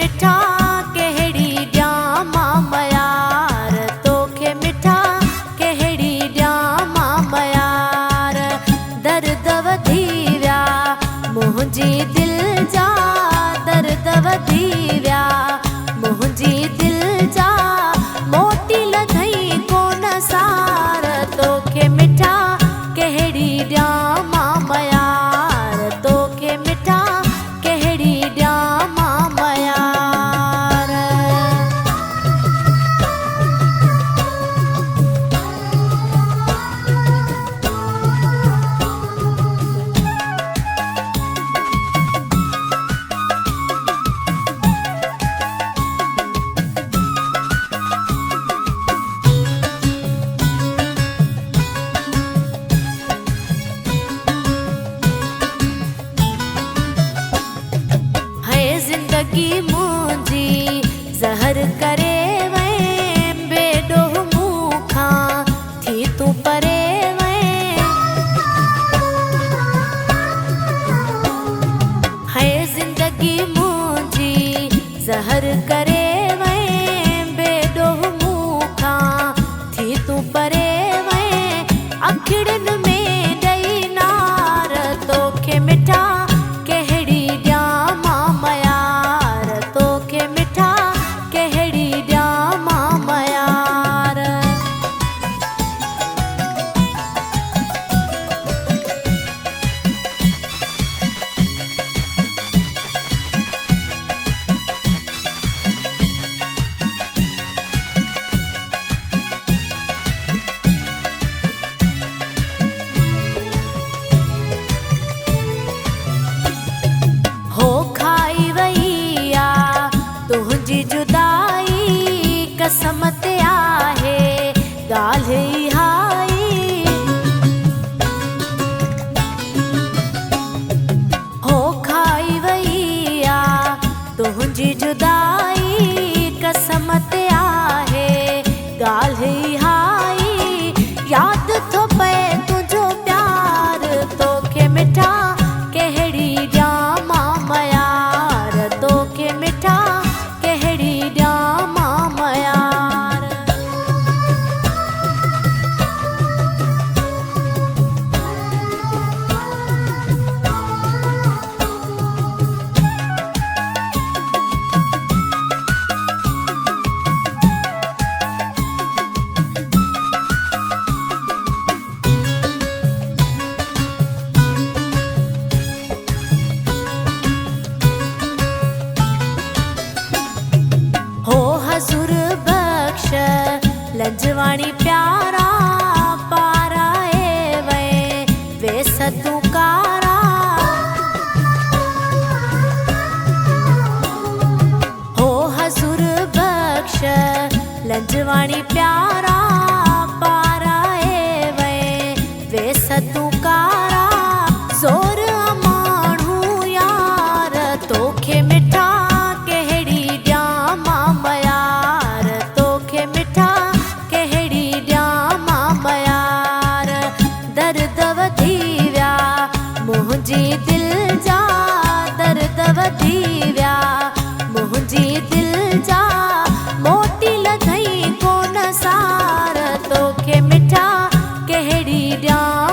मिठा कहिड़ी ॾियां मां मयार, तोखे मिठा कहिड़ी ॾियां मां मयार। दर्द वधी विया मुंहिंजी दिलि जा, दर्द वधी विया मुंहिंजी दिलि जा, मोटी लधई कोन सार, तोखे मिठा कहिड़ी ॾियां मां मयार, तोखे मिठा कहिड़ी ॾियां मां मयार। ज़िंदगी मुंहिंजी ज़हर करे वएं, बेॾोह मूं खां थी तूं परे वएं। ज़िंदगी मुंहिंजी ज़हर करे वएं, बेॾोह मूं खां थी तूं परे वएं। अखिड़ियुनि में ॾेई नार, तोखे मिठा कहिड़ी ॾियां मां मयार, तोखे मिठा कहिड़ी ॾियां मां मयार। तुंहिंजी जुदाई कसम ते आहे ॻाल्हि हाई, हो खाई वई आ तुंहिंजी जुदाई कसम ते आहे ॻाल्हि हाई। यादि थो पए तुंहिंजो प्यार, तोखे मिठा कहिड़ी ॾियां मां मयार, तोखे मिठा कहिड़ी ॾियां मां मयार। हो हज़ूर बख्श लंजवाणी प्यारा, पाराए वएं वेस तूं कारा। हो हज़ूर बख्श लंजवाणी प्यारा, पाराए वएं वेस तूं कारा। ज़ोर माण्हू यार, तोखे मिठा कहिड़ी ॾियां मां मयार, तोखे मिठा कहिड़ी ॾियां मां मयार। दर्द वधी विया मुंहिंजी दिलि जा, दर्द वधी विया मुंहिंजी दिलि जा, मोटी लधई कोन सार, तोखे मिठा कहिड़ी ॾियां